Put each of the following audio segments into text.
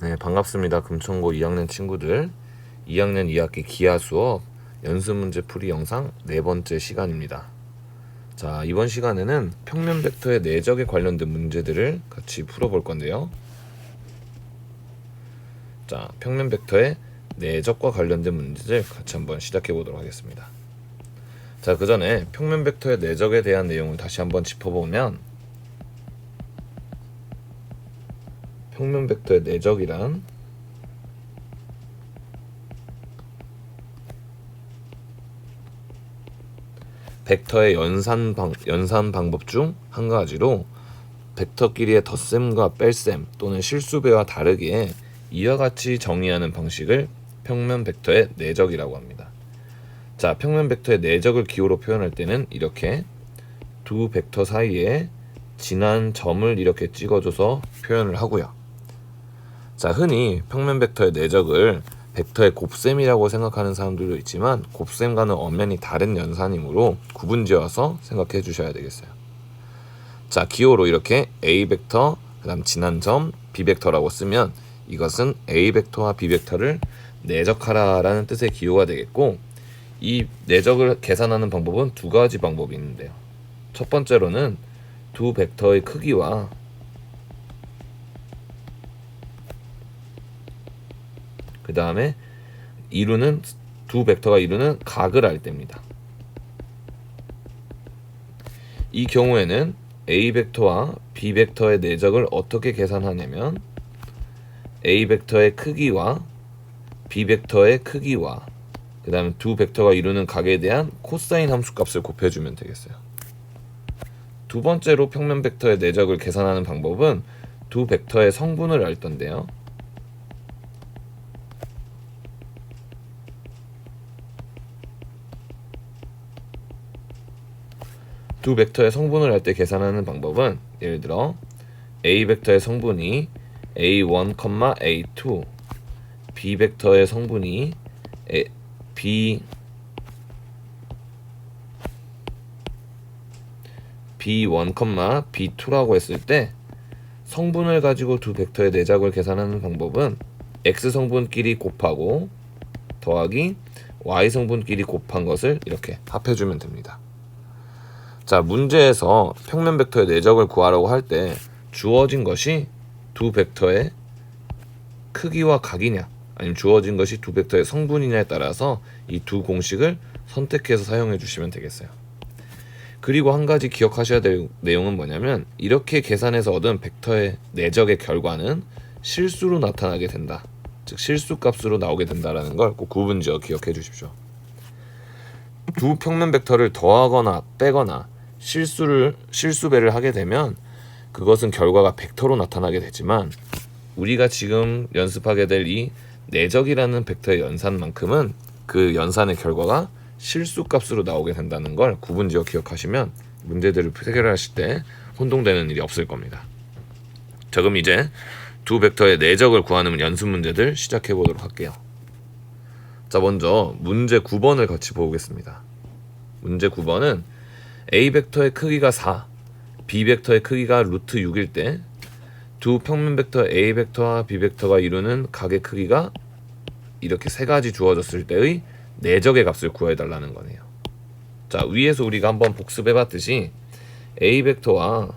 네, 반갑습니다. 금천고 2학년 친구들. 2학년 2학기 기하 수업 연습 문제 풀이 영상 네 번째 시간입니다. 자, 이번 시간에는 평면 벡터의 내적에 관련된 문제들을 같이 풀어볼 건데요. 자, 평면 벡터의 내적과 관련된 문제들 같이 한번 시작해 보도록 하겠습니다. 자, 그 전에 평면 벡터의 내적에 대한 내용을 다시 한번 짚어보면, 평면 벡터의 내적이란 벡터의 연산 방법 중 한 가지로, 벡터끼리의 덧셈과 뺄셈 또는 실수배와 다르게 이와 같이 정의하는 방식을 평면 벡터의 내적이라고 합니다. 자, 평면 벡터의 내적을 기호로 표현할 때는 이렇게 두 벡터 사이에 지난 점을 이렇게 찍어줘서 표현을 하고요. 자, 흔히 평면 벡터의 내적을 벡터의 곱셈이라고 생각하는 사람들도 있지만, 곱셈과는 엄연히 다른 연산이므로 구분지어서 생각해 주셔야 되겠어요. 자, 기호로 이렇게 A 벡터, 그 다음 지난 점, B 벡터라고 쓰면 이것은 A 벡터와 B 벡터를 내적하라 라는 뜻의 기호가 되겠고, 이 내적을 계산하는 방법은 두 가지 방법이 있는데요. 첫 번째로는 두 벡터의 크기와 그 다음에 두 벡터가 이루는 각을 알 때입니다. 이 경우에는 A 벡터와 B 벡터의 내적을 어떻게 계산하냐면, A 벡터의 크기와 B 벡터의 크기와 그 다음에 두 벡터가 이루는 각에 대한 코사인 함수값을 곱해주면 되겠어요. 두 번째로 평면 벡터의 내적을 계산하는 방법은 두 벡터의 성분을 알 건데요. 두 벡터의 성분을 할 때 계산하는 방법은, 예를 들어 A 벡터의 성분이 A1, A2, B 벡터의 성분이 B1, B2라고 했을 때, 성분을 가지고 두 벡터의 내적을 계산하는 방법은 X 성분끼리 곱하고 더하기 Y 성분끼리 곱한 것을 이렇게 합해주면 됩니다. 자, 문제에서 평면 벡터의 내적을 구하려고 할 때 주어진 것이 두 벡터의 크기와 각이냐, 아니면 주어진 것이 두 벡터의 성분이냐에 따라서 이 두 공식을 선택해서 사용해 주시면 되겠어요. 그리고 한 가지 기억하셔야 될 내용은 뭐냐면, 이렇게 계산해서 얻은 벡터의 내적의 결과는 실수로 나타나게 된다, 즉 실수값으로 나오게 된다라는 걸 꼭 구분지어 기억해 주십시오. 두 평면 벡터를 더하거나 빼거나 실수배를 하게 되면 그것은 결과가 벡터로 나타나게 되지만, 우리가 지금 연습하게 될 이 내적이라는 벡터의 연산만큼은 그 연산의 결과가 실수값으로 나오게 된다는 걸 구분지어 기억하시면 문제들을 해결하실 때 혼동되는 일이 없을 겁니다. 자, 그럼 이제 두 벡터의 내적을 구하는 연습 문제들 시작해 보도록 할게요. 자, 먼저 문제 9번을 같이 보겠습니다. 문제 9번은 A 벡터의 크기가 4, B 벡터의 크기가 루트 6일 때 두 평면 벡터 A 벡터와 B 벡터가 이루는 각의 크기가 이렇게 세 가지 주어졌을 때의 내적의 값을 구해달라는 거네요. 자, 위에서 우리가 한번 복습해봤듯이 A 벡터와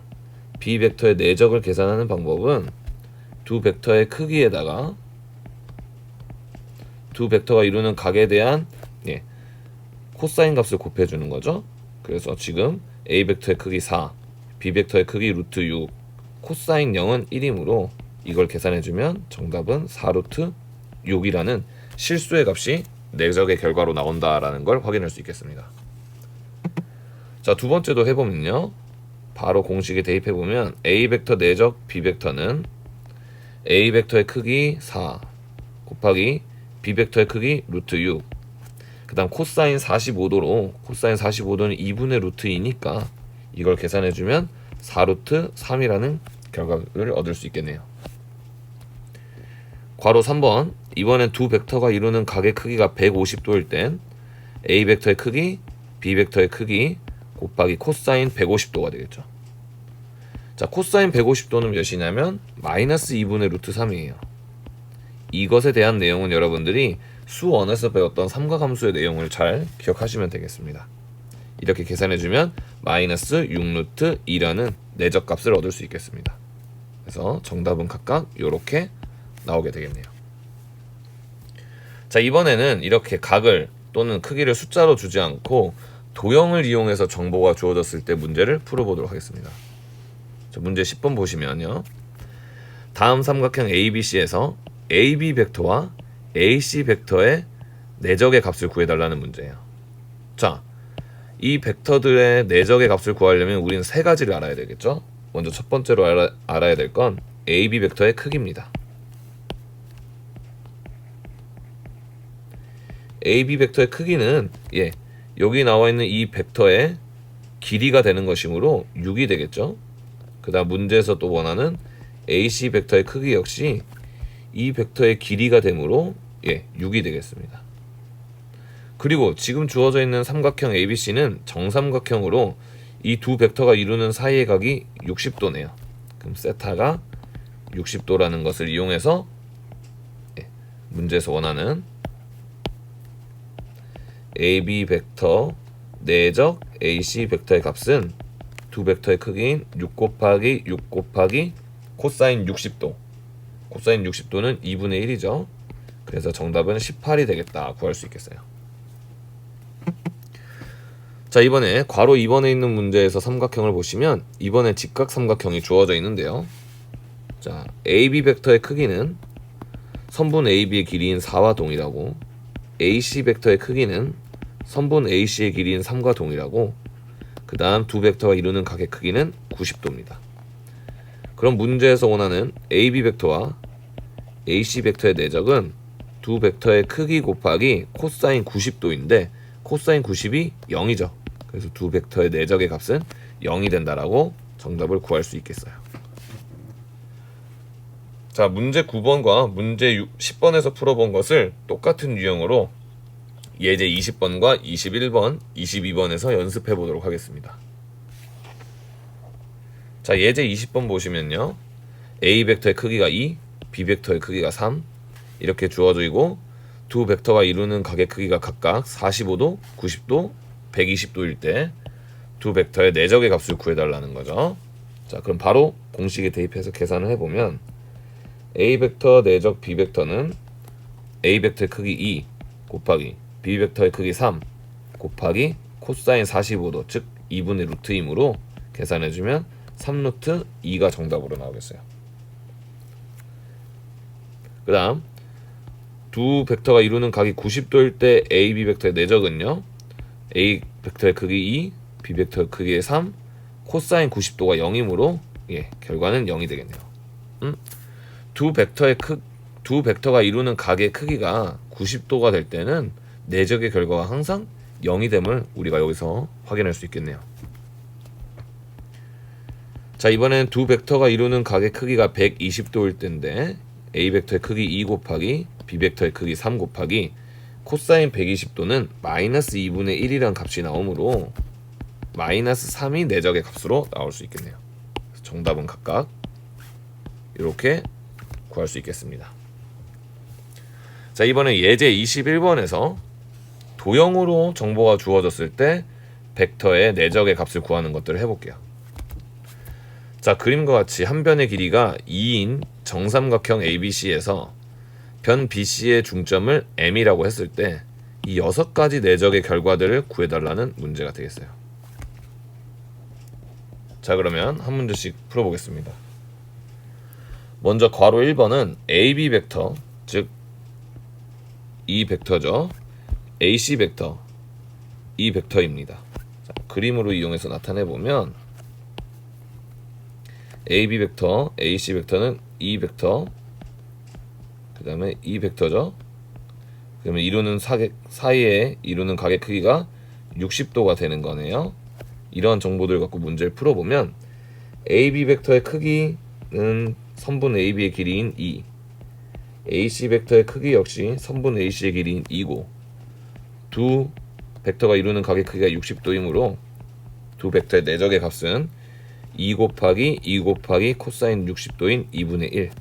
B 벡터의 내적을 계산하는 방법은 두 벡터의 크기에다가 두 벡터가 이루는 각에 대한 코사인 값을 곱해주는 거죠. 그래서 지금 A 벡터의 크기 4, B 벡터의 크기 루트 6, 코사인 0은 1이므로 이걸 계산해주면 정답은 4루트 6이라는 실수의 값이 내적의 결과로 나온다라는 걸 확인할 수 있겠습니다. 자, 두 번째도 해보면요, 바로 공식에 대입해보면 A 벡터 내적 B 벡터는 A 벡터의 크기 4 곱하기 B 벡터의 크기 루트 6, 그 다음 코사인 45도로, 코사인 45도는 2분의 루트 2니까 이걸 계산해주면 4루트 3이라는 결과를 얻을 수 있겠네요. 괄호 3번, 이번엔 두 벡터가 이루는 각의 크기가 150도일 땐 A 벡터의 크기, B 벡터의 크기 곱하기 코사인 150도가 되겠죠. 자, 코사인 150도는 몇이냐면 마이너스 2분의 루트 3이에요. 이것에 대한 내용은 여러분들이 수원에서 배웠던 삼각함수의 내용을 잘 기억하시면 되겠습니다. 이렇게 계산해주면 마이너스 6루트 2라는 내적값을 얻을 수 있겠습니다. 그래서 정답은 각각 이렇게 나오게 되겠네요. 자, 이번에는 이렇게 각을 또는 크기를 숫자로 주지 않고 도형을 이용해서 정보가 주어졌을 때 문제를 풀어보도록 하겠습니다. 자, 문제 10번 보시면요. 다음 삼각형 ABC에서 AB 벡터와 AC 벡터의 내적의 값을 구해달라는 문제예요. 자, 이 벡터들의 내적의 값을 구하려면 우리는 세 가지를 알아야 되겠죠. 먼저 첫 번째로 알아야 될 건 AB 벡터의 크기입니다. AB 벡터의 크기는 여기 나와 있는 이 벡터의 길이가 되는 것이므로 6이 되겠죠. 그 다음 문제에서 또 원하는 AC 벡터의 크기 역시 이 벡터의 길이가 되므로 6이 되겠습니다. 그리고 지금 주어져 있는 삼각형 ABC는 정삼각형으로 이 두 벡터가 이루는 사이의 각이 60도네요. 그럼 세타가 60도라는 것을 이용해서 문제에서 원하는 AB 벡터 내적 AC 벡터의 값은 두 벡터의 크기인 6 곱하기 6 곱하기 코사인 60도. 코사인 60도는 2분의 1이죠. 그래서 정답은 18이 되겠다 구할 수 있겠어요. 자, 이번에 괄호 2번에 있는 문제에서 삼각형을 보시면 이번에 직각삼각형이 주어져 있는데요. 자, AB 벡터의 크기는 선분 AB의 길이인 4와 동일하고 AC 벡터의 크기는 선분 AC의 길이인 3과 동일하고 그 다음 두 벡터가 이루는 각의 크기는 90도입니다. 그럼 문제에서 원하는 AB 벡터와 AC 벡터의 내적은 두 벡터의 크기 곱하기 코사인 90도인데 코사인 90이 0이죠. 그래서 두 벡터의 내적의 값은 0이 된다라고 정답을 구할 수 있겠어요. 자, 문제 9번과 문제 10번에서 풀어본 것을 똑같은 유형으로 예제 20번과 21번, 22번에서 연습해 보도록 하겠습니다. 자, 예제 20번 보시면요. A 벡터의 크기가 2, B 벡터의 크기가 3 이렇게 주어져 있고 두 벡터가 이루는 각의 크기가 각각 45도, 90도, 120도일 때 두 벡터의 내적의 값을 구해달라는 거죠. 자, 그럼 바로 공식에 대입해서 계산을 해보면 A 벡터 내적 B 벡터는 A 벡터의 크기 2 곱하기 B 벡터의 크기 3 곱하기 코사인 45도 즉 2분의 루트이므로 계산해주면 3루트 2가 정답으로 나오겠어요. 그 다음 두 벡터가 이루는 각이 90도일 때 A, B 벡터의 내적은요. A 벡터의 크기 2, B 벡터의 크기 3, 코사인 90도가 0이므로 결과는 0이 되겠네요. 두 벡터가 이루는 각의 크기가 90도가 될 때는 내적의 결과가 항상 0이 됨을 우리가 여기서 확인할 수 있겠네요. 자, 이번엔 두 벡터가 이루는 각의 크기가 120도일 때인데 A 벡터의 크기 2 곱하기 B 벡터의 크기 3 곱하기 코사인 120도는 마이너스 2분의 1이라는 값이 나오므로 마이너스 3이 내적의 값으로 나올 수 있겠네요. 정답은 각각 이렇게 구할 수 있겠습니다. 자, 이번에 예제 21번에서 도형으로 정보가 주어졌을 때 벡터의 내적의 값을 구하는 것들을 해볼게요. 자, 그림과 같이 한 변의 길이가 2인 정삼각형 ABC에서 변 BC의 중점을 M이라고 했을 때 이 6가지 내적의 결과들을 구해달라는 문제가 되겠어요. 자, 그러면 한 문제씩 풀어보겠습니다. 먼저 괄호 1번은 AB 벡터, 즉 이 벡터죠. AC 벡터, 이 벡터입니다. 자, 그림으로 이용해서 나타내보면 AB 벡터, AC 벡터는 이 벡터, 그 다음에 이 벡터죠. 그러면 이루는 사이에 이루는 각의 크기가 60도가 되는 거네요. 이런 정보들 갖고 문제를 풀어보면 AB 벡터의 크기는 선분 AB의 길이인 2, AC 벡터의 크기 역시 선분 AC의 길이인 2고 두 벡터가 이루는 각의 크기가 60도이므로 두 벡터의 내적의 값은 2 곱하기 2 곱하기 코사인 60도인 2분의 1.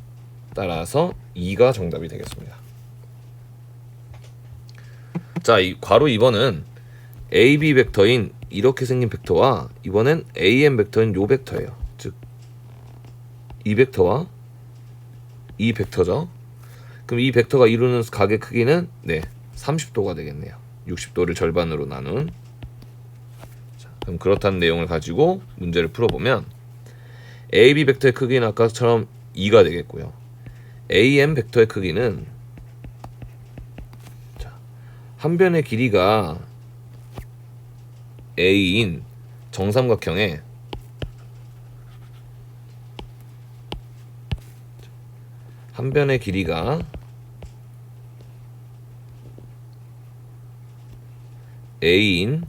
따라서 2가 정답이 되겠습니다. 자, 이 괄호 2번은 AB 벡터인 이렇게 생긴 벡터와 이번엔 AM 벡터인 요 벡터예요. 즉 이 벡터와 이 벡터죠. 그럼 이 벡터가 이루는 각의 크기는 30도가 되겠네요. 60도를 절반으로 나눈. 자, 그럼 그렇다는 내용을 가지고 문제를 풀어보면 AB 벡터의 크기는 아까처럼 2가 되겠고요. AM 벡터의 크기는 한 변의 길이가 A인 정삼각형에 한 변의 길이가 A인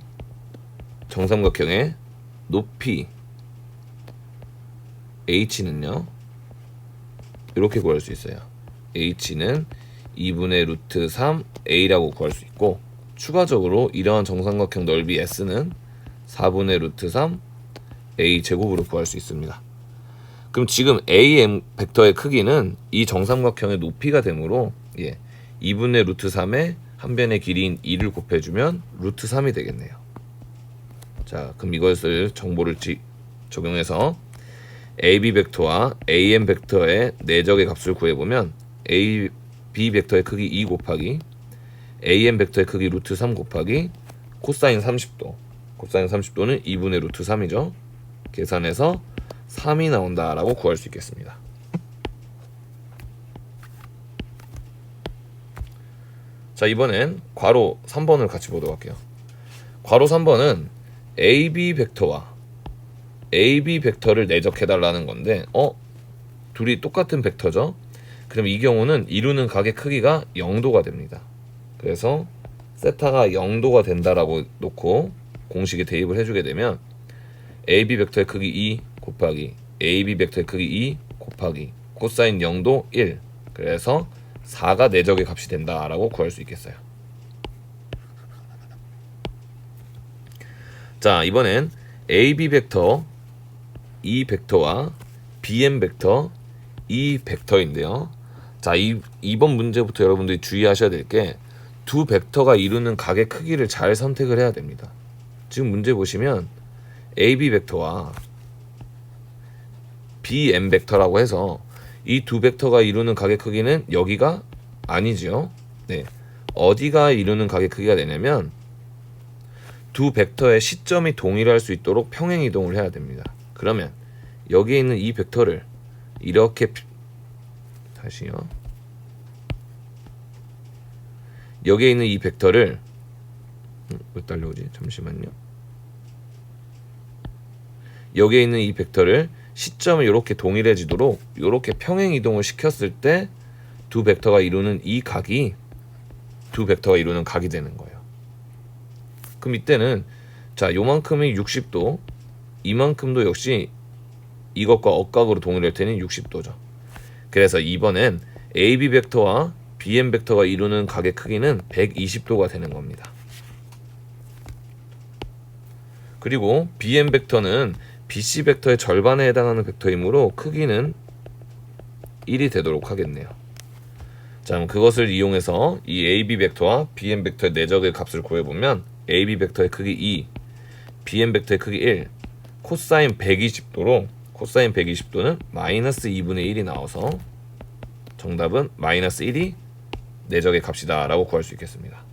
정삼각형의 높이 H는요 이렇게 구할 수 있어요. H는 2분의 루트 3 A라고 구할 수 있고, 추가적으로 이러한 정삼각형 넓이 S는 4분의 루트 3 A 제곱으로 구할 수 있습니다. 그럼 지금 AM 벡터의 크기는 이 정삼각형의 높이가 되므로 2분의 루트 3에 한 변의 길이인 2를 곱해주면 루트 3이 되겠네요. 자, 그럼 이것을 정보를 적용해서 AB 벡터와 AM 벡터의 내적의 값을 구해보면 AB 벡터의 크기 2 곱하기 AM 벡터의 크기 루트 3 곱하기 코사인 30도, 코사인 30도는 2분의 루트 3이죠. 계산해서 3이 나온다라고 구할 수 있겠습니다. 자, 이번엔 괄호 3번을 같이 보도록 할게요. 괄호 3번은 AB 벡터와 AB 벡터를 내적해달라는 건데 둘이 똑같은 벡터죠. 그럼 이 경우는 이루는 각의 크기가 0도가 됩니다. 그래서 세타가 0도가 된다라고 놓고 공식에 대입을 해주게 되면 AB 벡터의 크기 2 곱하기 AB 벡터의 크기 2 곱하기 코사인 0도 1, 그래서 4가 내적의 값이 된다라고 구할 수 있겠어요. 자, 이번엔 AB 벡터 이 벡터와 BM 벡터 이 벡터인데요. 자, 이번 문제부터 여러분들이 주의하셔야 될 게 두 벡터가 이루는 각의 크기를 잘 선택을 해야 됩니다. 지금 문제 보시면 AB 벡터와 BM 벡터라고 해서 이 두 벡터가 이루는 각의 크기는 여기가 아니죠. 어디가 이루는 각의 크기가 되냐면 두 벡터의 시점이 동일할 수 있도록 평행 이동을 해야 됩니다. 그러면 여기에 있는 이 벡터를 이렇게 다시요. 여기에 있는 이 벡터를 왜 딸려오지? 잠시만요. 여기에 있는 이 벡터를 시점이 이렇게 동일해지도록 이렇게 평행 이동을 시켰을 때 두 벡터가 이루는 이 각이 두 벡터가 이루는 각이 되는 거예요. 그럼 이때는 자, 요만큼이 60도, 이만큼도 역시 이것과 억각으로 동일할 테니 60도죠. 그래서 이번엔 AB 벡터와 BM 벡터가 이루는 각의 크기는 120도가 되는 겁니다. 그리고 BM 벡터는 BC 벡터의 절반에 해당하는 벡터이므로 크기는 1이 되도록 하겠네요. 자, 그럼 그것을 이용해서 이 AB 벡터와 BM 벡터의 내적의 값을 구해보면 AB 벡터의 크기 2, BM 벡터의 크기 1, 코사인 120도로 코사인 120도는 마이너스 2분의 1이 나와서 정답은 마이너스 1이 내적의 값이다 라고 구할 수 있겠습니다.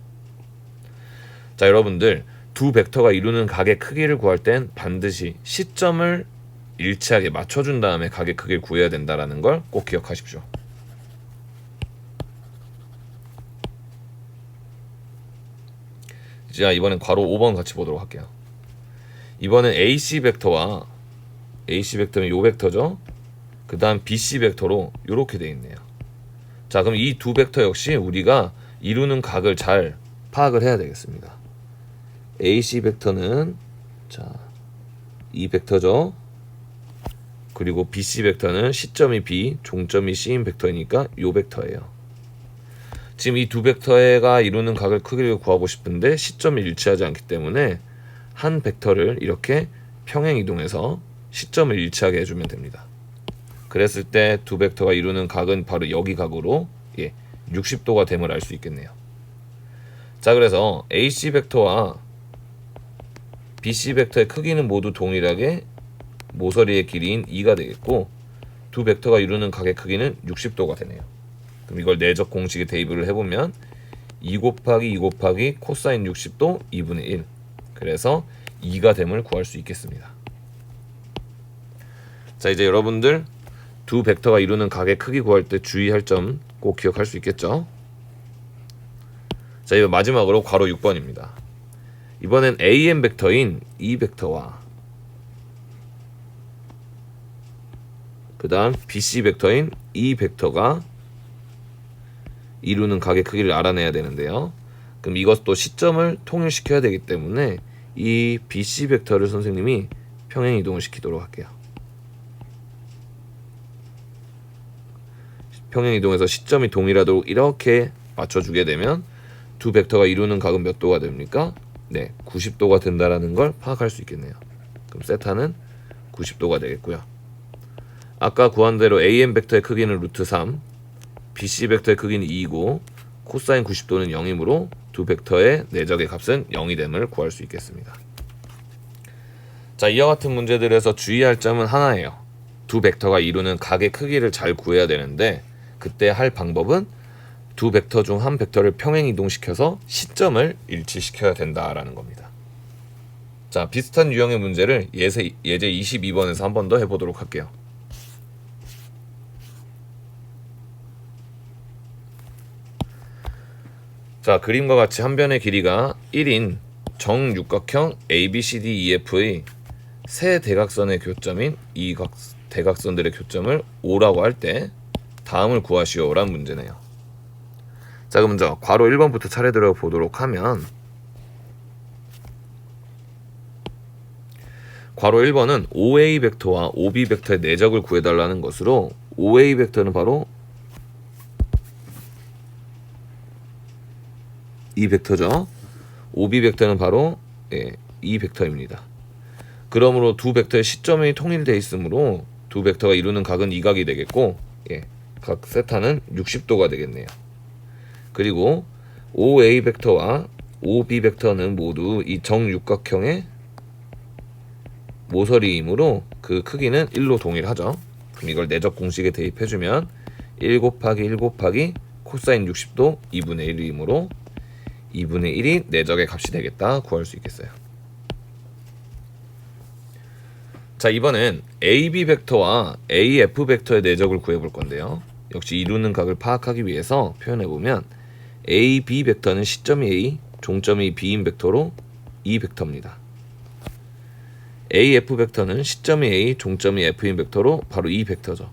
자, 여러분들 두 벡터가 이루는 각의 크기를 구할 땐 반드시 시점을 일치하게 맞춰준 다음에 각의 크기를 구해야 된다는 걸 꼭 기억하십시오. 자, 이번엔 괄호 5번 같이 보도록 할게요. 이번엔 AC 벡터와 AC 벡터는 요 벡터죠. 그 다음 BC 벡터로 이렇게 되어 있네요. 자, 그럼 이 두 벡터 역시 우리가 이루는 각을 잘 파악을 해야 되겠습니다. AC 벡터는 자, 이 벡터죠. 그리고 BC 벡터는 시점이 B, 종점이 C인 벡터이니까 요 벡터예요. 지금 이 두 벡터가 이루는 각을 크기를 구하고 싶은데 시점이 일치하지 않기 때문에 한 벡터를 이렇게 평행 이동해서 시점을 일치하게 해주면 됩니다. 그랬을 때 두 벡터가 이루는 각은 바로 여기 각으로 60도가 됨을 알 수 있겠네요. 자, 그래서 AC 벡터와 BC 벡터의 크기는 모두 동일하게 모서리의 길이인 2가 되겠고, 두 벡터가 이루는 각의 크기는 60도가 되네요. 그럼 이걸 내적 공식에 대입을 해보면 2 곱하기 2 곱하기 코사인 60도 2분의 1, 그래서 2가 됨을 구할 수 있겠습니다. 자, 이제 여러분들 두 벡터가 이루는 각의 크기 구할 때 주의할 점 꼭 기억할 수 있겠죠? 자, 이제 마지막으로 괄호 6번입니다. 이번엔 AM 벡터인 이 벡터와 그 다음 BC 벡터인 이 벡터가 이루는 각의 크기를 알아내야 되는데요. 그럼 이것도 시점을 통일시켜야 되기 때문에 이 BC 벡터를 선생님이 평행 이동을 시키도록 할게요. 평행 이동해서 시점이 동일하도록 이렇게 맞춰주게 되면 두 벡터가 이루는 각은 몇 도가 됩니까? 네, 90도가 된다라는 걸 파악할 수 있겠네요. 그럼 세타는 90도가 되겠고요. 아까 구한 대로 AM 벡터의 크기는 루트 3, BC 벡터의 크기는 2이고 코사인 90도는 0이므로 두 벡터의 내적의 값은 0이 됨을 구할 수 있겠습니다. 자, 이와 같은 문제들에서 주의할 점은 하나예요. 두 벡터가 이루는 각의 크기를 잘 구해야 되는데, 그때 할 방법은 두 벡터 중 한 벡터를 평행 이동시켜서 시점을 일치시켜야 된다라는 겁니다. 자, 비슷한 유형의 문제를 예제 22번에서 한 번 더 해보도록 할게요. 자, 그림과 같이 한 변의 길이가 1인 정육각형 ABCDEF의 세 대각선의 교점인 이 대각선들의 교점을 O라고 할 때 다음을 구하시오란 문제네요. 자, 그럼 먼저 괄호 1번부터 차례대로 보도록 하면, 괄호 1번은 OA 벡터와 OB 벡터의 내적을 구해달라는 것으로, OA 벡터는 바로 이 벡터죠. OB 벡터는 바로 이 벡터입니다. 그러므로 두 벡터의 시점이 통일되어 있으므로 두 벡터가 이루는 각은 이 각이 되겠고, 각 세타는 60도가 되겠네요. 그리고 OA 벡터와 OB 벡터는 모두 이 정육각형의 모서리이므로 그 크기는 1로 동일하죠. 그럼 이걸 내적 공식에 대입해주면 1 곱하기 1 곱하기 코사인 60도 2분의 1이므로 2분의 1이 내적의 값이 되겠다 구할 수 있겠어요. 자, 이번엔 AB 벡터와 AF 벡터의 내적을 구해볼 건데요. 역시 이루는 각을 파악하기 위해서 표현해보면 AB 벡터는 시점이 A, 종점이 B인 벡터로 이 벡터입니다. AF 벡터는 시점이 A, 종점이 F인 벡터로 바로 이 벡터죠.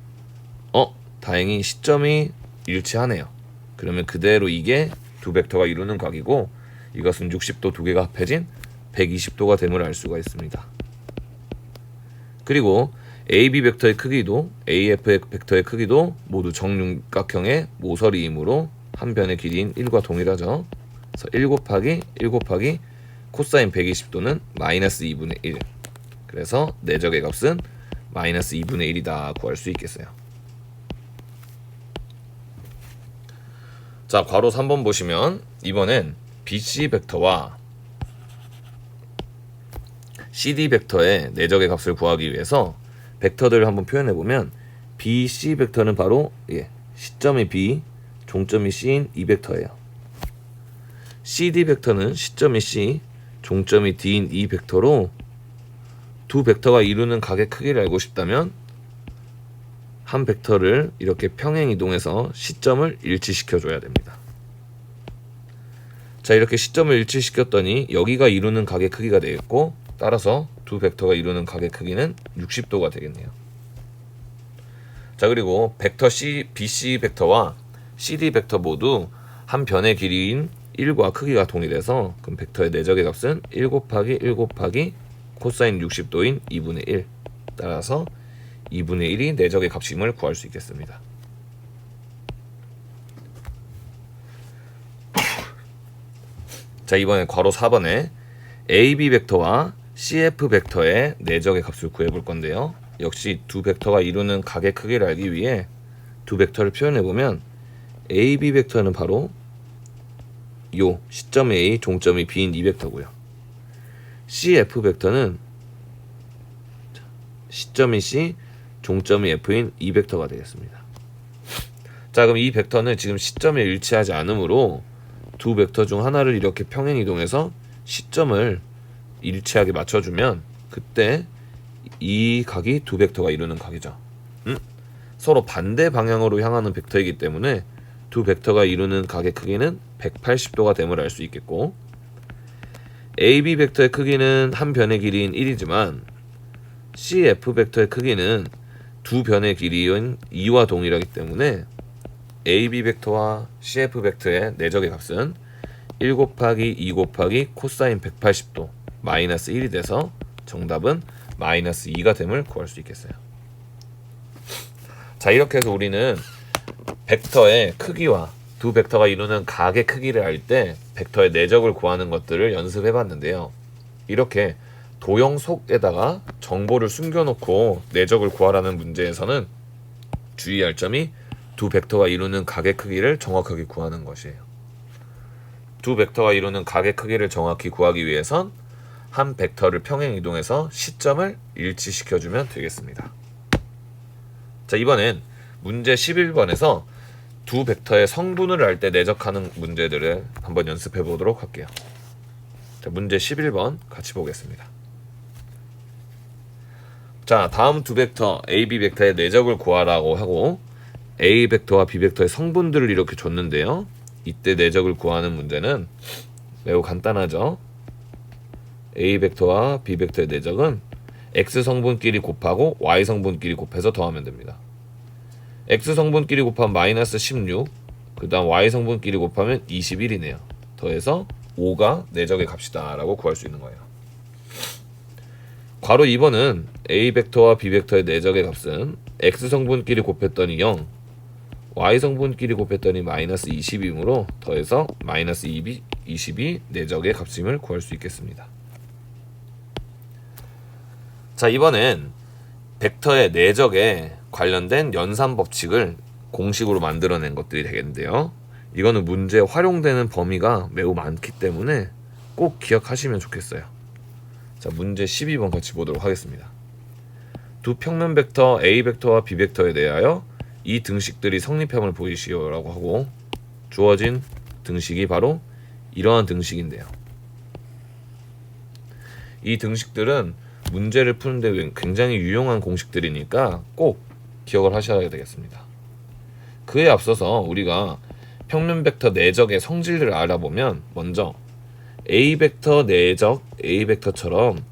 다행히 시점이 일치하네요. 그러면 그대로 이게 두 벡터가 이루는 각이고, 이것은 60도 두 개가 합해진 120도가 됨을 알 수가 있습니다. 그리고 AB 벡터의 크기도 AF 벡터의 크기도 모두 정육각형의 모서리이므로 한 변의 길이인 1과 동일하죠. 그래서 1 곱하기 1 곱하기 코사인 120도는 마이너스 2분의 1. 그래서 내적의 값은 마이너스 2분의 1이다 구할 수 있겠어요. 자, 괄호 3번 보시면 이번엔 BC 벡터와 CD 벡터의 내적의 값을 구하기 위해서 벡터들을 한번 표현해보면, BC 벡터는 바로 시점이 B, 종점이 C인 이 벡터예요. CD 벡터는 시점이 C, 종점이 D인 이 벡터로 두 벡터가 이루는 각의 크기를 알고 싶다면 한 벡터를 이렇게 평행 이동해서 시점을 일치시켜 줘야 됩니다. 자, 이렇게 시점을 일치시켰더니 여기가 이루는 각의 크기가 되겠고, 따라서 두 벡터가 이루는 각의 크기는 60도가 되겠네요. 자, 그리고 벡터 BC 벡터와 CD 벡터 모두 한 변의 길이인 1과 크기가 동일해서 그럼 벡터의 내적의 값은 1 곱하기 1 곱하기 코사인 60도인 2분의 1. 따라서 2분의 1이 내적의 값임을 구할 수 있겠습니다. 자, 이번에 괄호 4번에 AB 벡터와 CF 벡터의 내적의 값을 구해볼 건데요. 역시 두 벡터가 이루는 각의 크기를 알기 위해 두 벡터를 표현해보면 AB 벡터는 바로 요 시점 A, 종점이 B인 이 벡터고요. CF 벡터는 시점이 C, 종점이 F인 이 벡터가 되겠습니다. 자, 그럼 이 벡터는 지금 시점에 일치하지 않으므로 두 벡터 중 하나를 이렇게 평행 이동해서 시점을 일치하게 맞춰주면 그때 이 각이 두 벡터가 이루는 각이죠. 서로 반대 방향으로 향하는 벡터이기 때문에 두 벡터가 이루는 각의 크기는 180도가 됨을 알 수 있겠고, AB 벡터의 크기는 한 변의 길이인 1이지만 CF 벡터의 크기는 두 변의 길이인 2와 동일하기 때문에 AB 벡터와 CF 벡터의 내적의 값은 1 곱하기 2 곱하기 코사인 180도 마이너스 1이 돼서 정답은 마이너스 2가 됨을 구할 수 있겠어요. 자, 이렇게 해서 우리는 벡터의 크기와 두 벡터가 이루는 각의 크기를 알 때 벡터의 내적을 구하는 것들을 연습해 봤는데요. 이렇게 도형 속에다가 정보를 숨겨놓고 내적을 구하라는 문제에서는 주의할 점이 두 벡터가 이루는 각의 크기를 정확하게 구하는 것이에요. 두 벡터가 이루는 각의 크기를 정확히 구하기 위해선 한 벡터를 평행 이동해서 시점을 일치시켜주면 되겠습니다. 자, 이번엔 문제 11번에서 두 벡터의 성분을 알 때 내적하는 문제들을 한번 연습해 보도록 할게요. 자, 문제 11번 같이 보겠습니다. 자, 다음 두 벡터 A, B 벡터의 내적을 구하라고 하고 A 벡터와 B 벡터의 성분들을 이렇게 줬는데요. 이때 내적을 구하는 문제는 매우 간단하죠. A 벡터와 B 벡터의 내적은 X 성분끼리 곱하고 Y 성분끼리 곱해서 더하면 됩니다. X 성분끼리 곱하면 마이너스 16, 그 다음 Y 성분끼리 곱하면 21이네요. 더해서 5가 내적의 값이다 라고 구할 수 있는 거예요. 괄호 2번은 A 벡터와 B 벡터의 내적의 값은 X 성분끼리 곱했더니 0, Y 성분끼리 곱했더니 마이너스 20이므로 더해서 마이너스 20이 내적의 값임을 구할 수 있겠습니다. 자, 이번엔 벡터의 내적에 관련된 연산 법칙을 공식으로 만들어낸 것들이 되겠는데요. 이거는 문제에 활용되는 범위가 매우 많기 때문에 꼭 기억하시면 좋겠어요. 자, 문제 12번 같이 보도록 하겠습니다. 두 평면 벡터 A 벡터와 B 벡터에 대하여 이 등식들이 성립함을 보이시오라고 하고 주어진 등식이 바로 이러한 등식인데요. 이 등식들은 문제를 푸는데 굉장히 유용한 공식들이니까 꼭 기억을 하셔야 되겠습니다. 그에 앞서서 우리가 평면 벡터 내적의 성질을 알아보면 먼저 A 벡터 내적 A 벡터처럼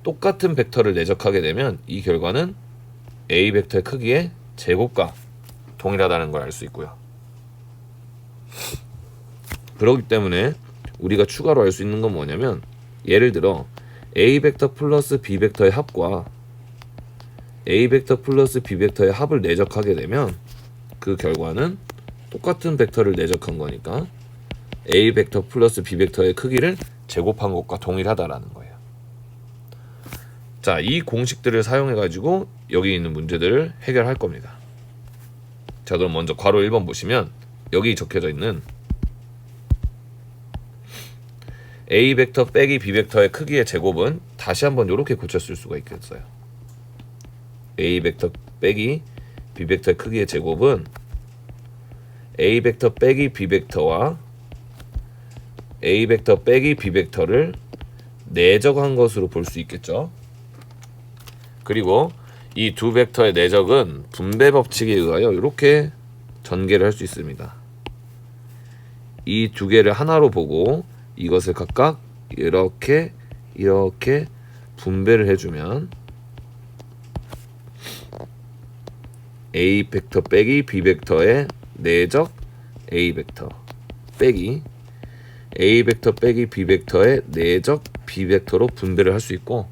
똑같은 벡터를 내적하게 되면 이 결과는 A 벡터의 크기의 제곱과 동일하다는 걸 알 수 있고요. 그렇기 때문에 우리가 추가로 알 수 있는 건 뭐냐면, 예를 들어 A 벡터 플러스 B 벡터의 합과 A 벡터 플러스 B 벡터의 합을 내적하게 되면 그 결과는 똑같은 벡터를 내적한 거니까 A 벡터 플러스 B 벡터의 크기를 제곱한 것과 동일하다라는 거예요. 자, 이 공식들을 사용해 가지고 여기 있는 문제들을 해결할 겁니다. 자, 그럼 먼저 괄호 1번 보시면 여기 적혀져 있는 A 벡터 빼기 B 벡터의 크기의 제곱은 다시 한번 이렇게 고쳤을 수가 있겠어요. A 벡터 빼기 B 벡터의 크기의 제곱은 A 벡터 빼기 B 벡터와 A 벡터 빼기 B 벡터를 내적한 것으로 볼 수 있겠죠. 그리고 이 두 벡터의 내적은 분배 법칙에 의하여 이렇게 전개를 할 수 있습니다. 이 두 개를 하나로 보고 이것을 각각 이렇게 분배를 해주면 A 벡터 빼기 B 벡터의 내적 A 벡터 빼기 A 벡터 빼기 B 벡터의 내적 B 벡터로 분배를 할 수 있고,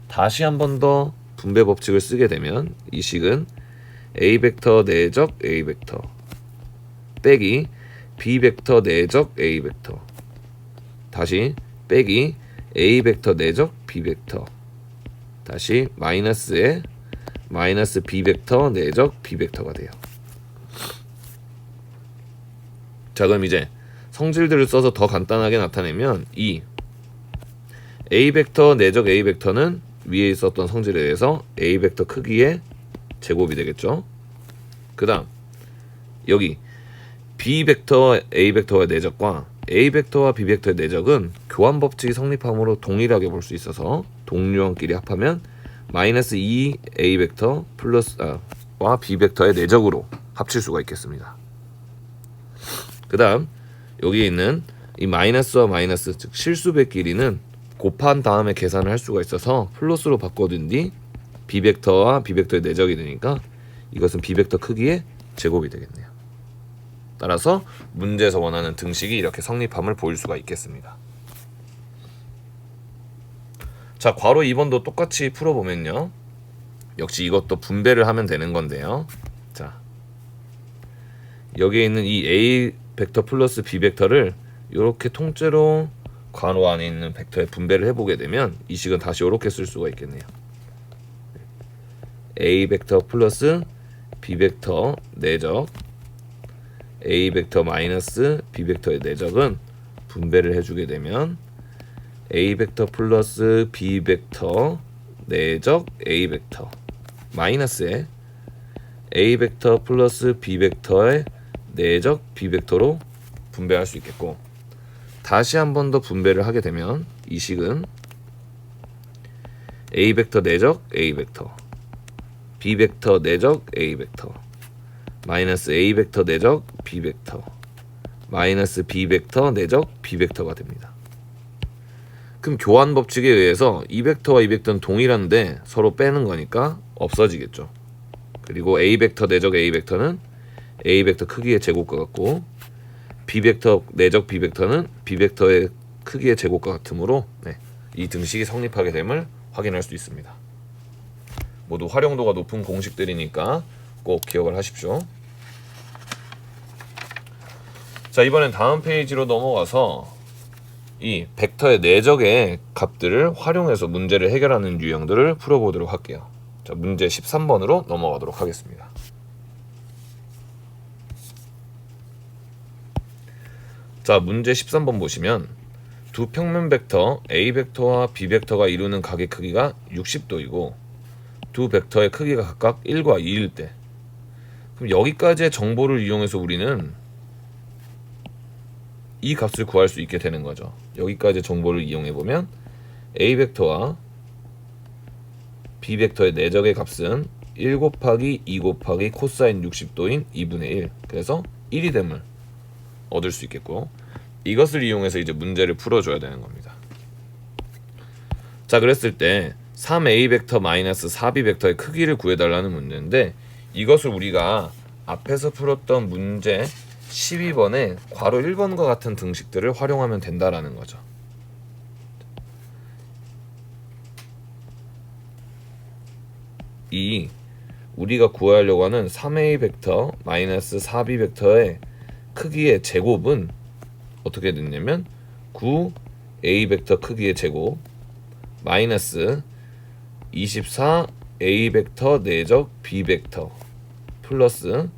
다시 한 번 더 분배 법칙을 쓰게 되면 이 식은 A 벡터 내적 A 벡터 빼기 B 벡터 내적 A 벡터 다시 빼기 A 벡터 내적 B 벡터 다시 마이너스에 마이너스 b벡터 내적 b벡터가 돼요. 자, 그럼 이제 성질들을 써서 더 간단하게 나타내면 이 a벡터 내적 a벡터는 위에 있었던 성질에 의해서 a벡터 크기의 제곱이 되겠죠. 그 다음 여기 b벡터 a벡터의 내적과 a벡터와 b벡터의 내적은 교환 법칙이 성립함으로 동일하게 볼 수 있어서 동류원끼리 합하면 마이너스 2a벡터 플러스 와 b벡터의 내적으로 합칠 수가 있겠습니다. 그 다음 여기에 있는 이 마이너스와 마이너스, 즉 실수배끼리는 곱한 다음에 계산을 할 수가 있어서 플러스로 바꿔둔 뒤 b벡터와 b벡터의 내적이 되니까 이것은 b벡터 크기의 제곱이 되겠네요. 따라서 문제에서 원하는 등식이 이렇게 성립함을 보일 수가 있겠습니다. 자, 괄호 2번도 똑같이 풀어보면요, 역시 이것도 분배를 하면 되는 건데요. 자, 여기에 있는 이 a 벡터 플러스 b 벡터를 이렇게 통째로 괄호 안에 있는 벡터에 분배를 해보게 되면 이 식은 다시 이렇게 쓸 수가 있겠네요. a 벡터 플러스 b 벡터 내적 a 벡터 마이너스 b 벡터의 내적은 분배를 해주게 되면 a 벡터 플러스 b 벡터 내적 a 벡터 마이너스에 a 벡터 플러스 b 벡터의 내적 b 벡터로 분배할 수 있겠고, 다시 한 번 더 분배를 하게 되면 이 식은 a 벡터 내적 a 벡터 b 벡터 내적 a 벡터 마이너스 a 벡터 내적 b 벡터 마이너스 b 벡터 내적 b 벡터가 됩니다. 그럼 교환 법칙에 의해서 이 벡터와 이 벡터는 동일한데 서로 빼는 거니까 없어지겠죠. 그리고 a 벡터 내적 a 벡터는 a 벡터 크기의 제곱과 같고 b 벡터 내적 b 벡터는 b 벡터의 크기의 제곱과 같으므로 이 등식이 성립하게 됨을 확인할 수 있습니다. 모두 활용도가 높은 공식들이니까 꼭 기억을 하십시오. 자, 이번엔 다음 페이지로 넘어가서 이 벡터의 내적의 값들을 활용해서 문제를 해결하는 유형들을 풀어보도록 할게요. 자, 문제 13번으로 넘어가도록 하겠습니다. 자, 문제 13번 보시면 두 평면 벡터 a 벡터와 b 벡터가 이루는 각의 크기가 60도이고 두 벡터의 크기가 각각 1과 2일 때, 그럼 여기까지의 정보를 이용해서 우리는 이 값을 구할 수 있게 되는 거죠. 여기까지 정보를 이용해 보면 a 벡터와 b 벡터의 내적의 값은 1 곱하기 2 곱하기 코사인 60도인 2분의 1, 그래서 1이 됨을 얻을 수 있겠고, 이것을 이용해서 이제 문제를 풀어줘야 되는 겁니다. 자, 그랬을 때 3a 벡터 마이너스 4b 벡터의 크기를 구해달라는 문제인데, 이것을 우리가 앞에서 풀었던 문제 12번에 괄호 1번과 같은 등식들을 활용하면 된다라는 거죠. 이 우리가 구하려고 하는 3a 벡터 마이너스 4b 벡터의 크기의 제곱은 어떻게 됐냐면 9a 벡터 크기의 제곱 마이너스 24a 벡터 내적 b 벡터 플러스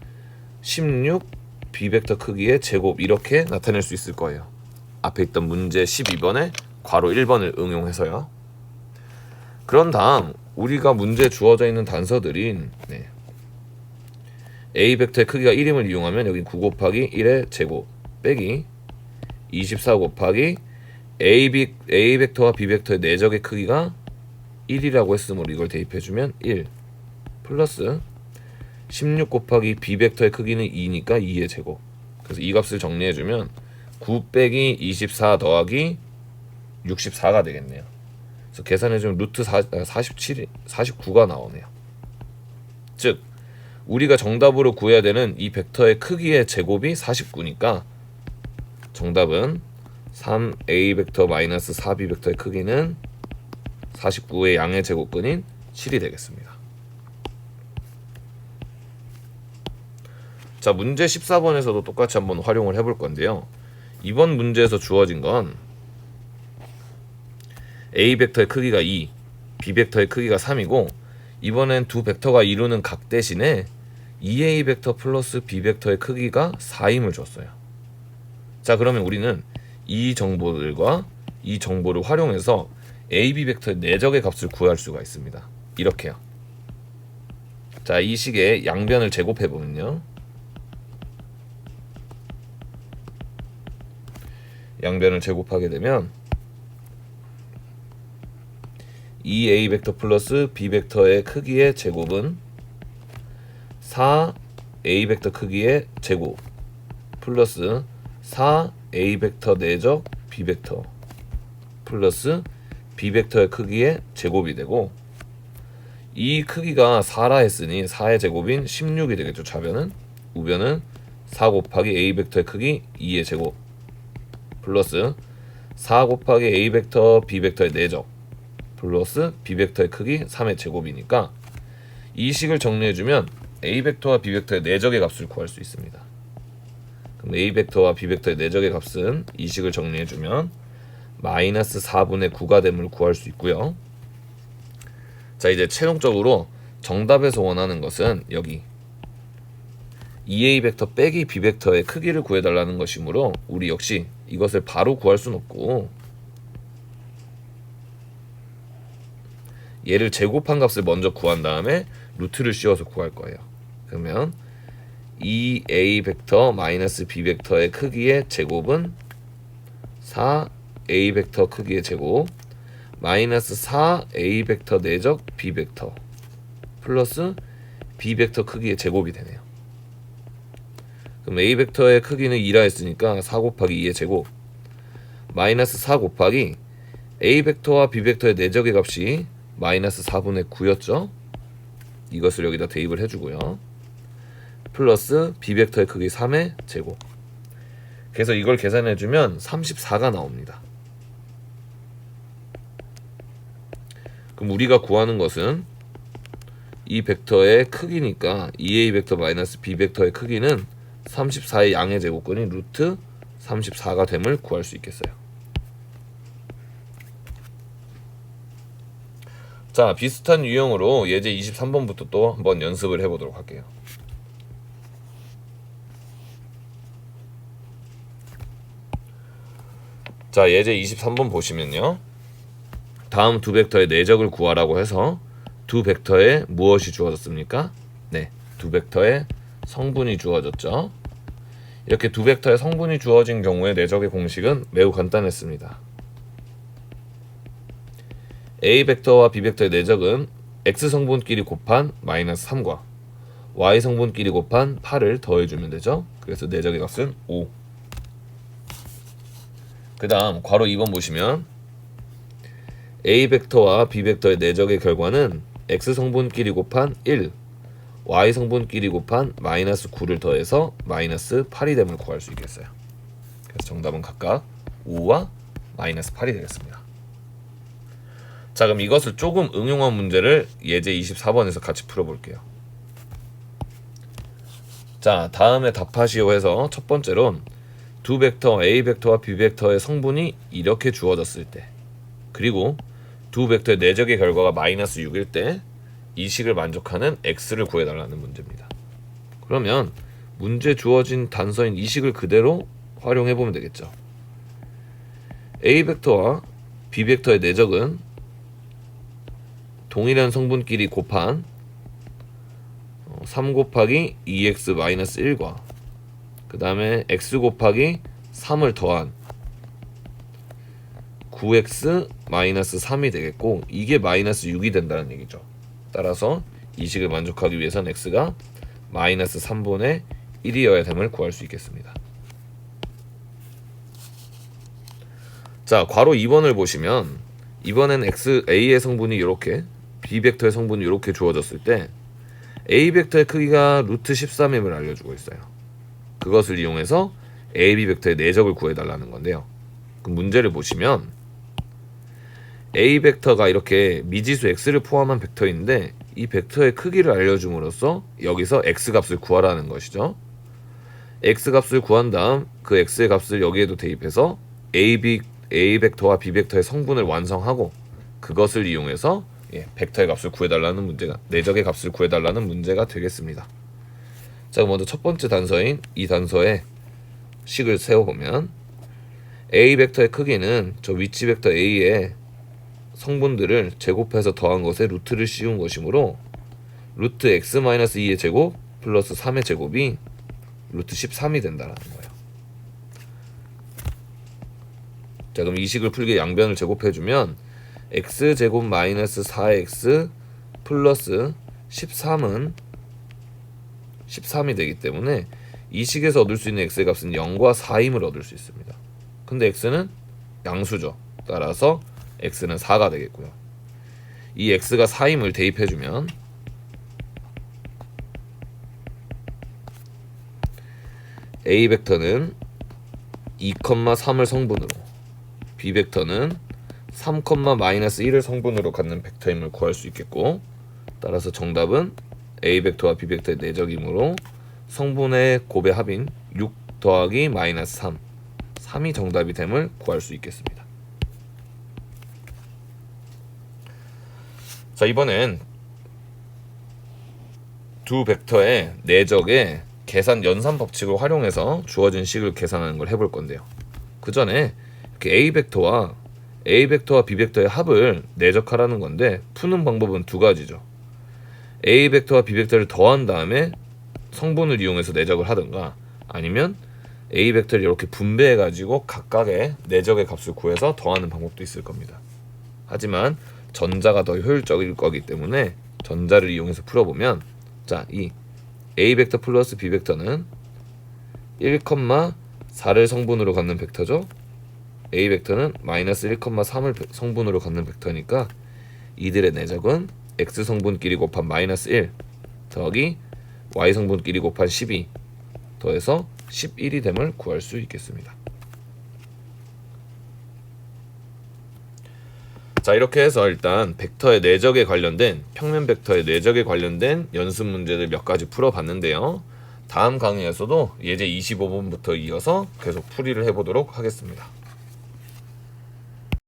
16 b 벡터 크기의 제곱, 이렇게 나타낼 수 있을 거예요. 앞에 있던 문제 12번에 괄호 1번을 응용해서요. 그런 다음 우리가 문제에 주어져 있는 단서들인 a 벡터의 크기가 1임을 이용하면 여기 9 곱하기 1의 제곱 빼기 24 곱하기 a 벡터와 b 벡터의 내적의 크기가 1이라고 했으므로 이걸 대입해주면 1 플러스 16 곱하기 b 벡터의 크기는 2니까 2의 제곱, 그래서 이 값을 정리해주면 9 빼기 24 더하기 64가 되겠네요. 그래서 계산해주면 루트 49가 나오네요. 즉 우리가 정답으로 구해야 되는 이 벡터의 크기의 제곱이 49니까 정답은 3a 벡터 마이너스 4b 벡터의 크기는 49의 양의 제곱근인 7이 되겠습니다. 자, 문제 14번에서도 똑같이 한번 활용을 해볼 건데요. 이번 문제에서 주어진 건 a 벡터의 크기가 2, b 벡터의 크기가 3이고 이번엔 두 벡터가 이루는 각 대신에 2a 벡터 플러스 b 벡터의 크기가 4임을 줬어요. 자, 그러면 우리는 이 정보들과 이 정보를 활용해서 a, b 벡터의 내적의 값을 구할 수가 있습니다. 이렇게요. 자, 이 식의 양변을 제곱해보면요, 양변을 제곱하게 되면 2a 벡터 플러스 b 벡터의 크기의 제곱은 4a 벡터 크기의 제곱 플러스 4a 벡터 내적 b 벡터 플러스 b 벡터의 크기의 제곱이 되고, 이 크기가 4라 했으니 4의 제곱인 16이 되겠죠. 좌변은. 우변은 4 곱하기 a 벡터의 크기 2의 제곱 플러스 4 곱하기 a 벡터 b 벡터의 내적 플러스 b 벡터의 크기 3의 제곱이니까 이 식을 정리해주면 a 벡터와 b 벡터의 내적의 값을 구할 수 있습니다. 그럼 a 벡터와 b 벡터의 내적의 값은 이 식을 정리해주면 마이너스 4분의 9가 됨을 구할 수 있고요. 자, 이제 최종적으로 정답에서 원하는 것은 여기 2a 벡터 빼기 b 벡터의 크기를 구해달라는 것이므로 우리 역시 이것을 바로 구할 수는 없고 얘를 제곱한 값을 먼저 구한 다음에 루트를 씌워서 구할 거예요. 그러면 2a 벡터 마이너스 b 벡터의 크기의 제곱은 4a 벡터 크기의 제곱 마이너스 4a 벡터 내적 b 벡터 플러스 b 벡터 크기의 제곱이 되네요. 그럼 a 벡터의 크기는 2라 했으니까 4 곱하기 2의 제곱 마이너스 4 곱하기 a 벡터와 b 벡터의 내적의 값이 마이너스 4분의 9였죠. 이것을 여기다 대입을 해주고요. 플러스 b 벡터의 크기 3의 제곱. 그래서 이걸 계산해주면 34가 나옵니다. 그럼 우리가 구하는 것은 이 벡터의 크기니까 2a 벡터 마이너스 b 벡터의 크기는 34의 양의 제곱근이 루트 34가 됨을 구할 수 있겠어요. 자, 비슷한 유형으로 예제 23번부터 또 한번 연습을 해보도록 할게요. 자, 예제 23번 보시면요, 다음 두 벡터의 내적을 구하라고 해서 두 벡터에 무엇이 주어졌습니까? 네, 두 벡터의 성분이 주어졌죠. 이렇게 두 벡터의 성분이 주어진 경우에 내적의 공식은 매우 간단했습니다. a 벡터와 b 벡터의 내적은 x 성분끼리 곱한 마이너스 3과 y 성분끼리 곱한 8을 더해주면 되죠. 그래서 내적의 값은 5. 그 다음 괄호 2번 보시면 a 벡터와 b 벡터의 내적의 결과는 x 성분끼리 곱한 1, y 성분끼리 곱한 마이너스 9를 더해서 마이너스 8이 됨을 구할 수 있겠어요. 그래서 정답은 각각 5와 마이너스 8이 되겠습니다. 자, 그럼 이것을 조금 응용한 문제를 예제 24번에서 같이 풀어볼게요. 자, 다음에 답하시오 해서 첫 번째론 두 벡터 a 벡터와 b 벡터의 성분이 이렇게 주어졌을 때, 그리고 두 벡터의 내적의 결과가 마이너스 6일 때 이 식을 만족하는 x를 구해달라는 문제입니다. 그러면 문제 주어진 단서인 이 식을 그대로 활용해보면 되겠죠. a 벡터와 b 벡터의 내적은 동일한 성분끼리 곱한 3 곱하기 2x-1과 그 다음에 x 곱하기 3을 더한 9x-3이 되겠고, 이게 마이너스 6이 된다는 얘기죠. 따라서 이 식을 만족하기 위해선 x가 마이너스 3분의 1이어야 됨을 구할 수 있겠습니다. 자, 괄호 2번을 보시면 이번엔 a의 성분이 이렇게, b 벡터의 성분이 이렇게 주어졌을 때 a 벡터의 크기가 루트 13임을 알려주고 있어요. 그것을 이용해서 a, b 벡터의 내적을 구해달라는 건데요. 그 문제를 보시면 a 벡터가 이렇게 미지수 x를 포함한 벡터인데 이 벡터의 크기를 알려줌으로써 여기서 x 값을 구하라는 것이죠. x 값을 구한 다음 그 x의 값을 여기에도 대입해서 a 벡터와 b 벡터의 성분을 완성하고 그것을 이용해서 벡터의 값을 구해달라는 문제가, 내적의 값을 구해달라는 문제가 되겠습니다. 자, 먼저 첫 번째 단서인 이 단서의 식을 세워보면 A 벡터의 크기는 저 위치 벡터 A의 성분들을 제곱해서 더한 것에 루트를 씌운 것이므로 루트 x-2의 제곱 플러스 3의 제곱이 루트 13이 된다라는 거예요. 자, 그럼 이 식을 풀기 양변을 제곱해주면 x제곱 마이너스 4x 플러스 13은 13이 되기 때문에 이 식에서 얻을 수 있는 x의 값은 0과 4임을 얻을 수 있습니다. 근데 x는 양수죠. 따라서 x는 4가 되겠고요. 이 x가 4임을 대입해주면 A 벡터는 2,3을 성분으로, B 벡터는 3,-1을 성분으로 갖는 벡터임을 구할 수 있겠고, 따라서 정답은 A 벡터와 B 벡터의 내적이므로 성분의 곱의 합인 6 더하기 마이너스 3, 3이 정답이 됨을 구할 수 있겠습니다. 자, 이번엔 두 벡터의 내적의 계산 연산 법칙을 활용해서 주어진 식을 계산하는 걸 해볼 건데요. 그 전에 이렇게 A 벡터와 B 벡터의 합을 내적하라는 건데 푸는 방법은 두 가지죠. A 벡터와 B 벡터를 더한 다음에 성분을 이용해서 내적을 하든가, 아니면 A 벡터를 이렇게 분배해 가지고 각각의 내적의 값을 구해서 더하는 방법도 있을 겁니다. 하지만 전자가 더 효율적일 거기 때문에 전자를 이용해서 풀어보면, 자, 이 A 벡터 플러스 B 벡터는 1,4를 성분으로 갖는 벡터죠. A 벡터는 마이너스 1,3을 성분으로 갖는 벡터니까 이들의 내적은 X 성분끼리 곱한 마이너스 1 더하기 Y 성분끼리 곱한 12 더해서 11이 됨을 구할 수 있겠습니다. 자, 이렇게 해서 일단 벡터의 내적에 관련된, 평면 벡터의 내적에 관련된 연습 문제들 몇 가지 풀어봤는데요. 다음 강의에서도 예제 25번부터 이어서 계속 풀이를 해보도록 하겠습니다.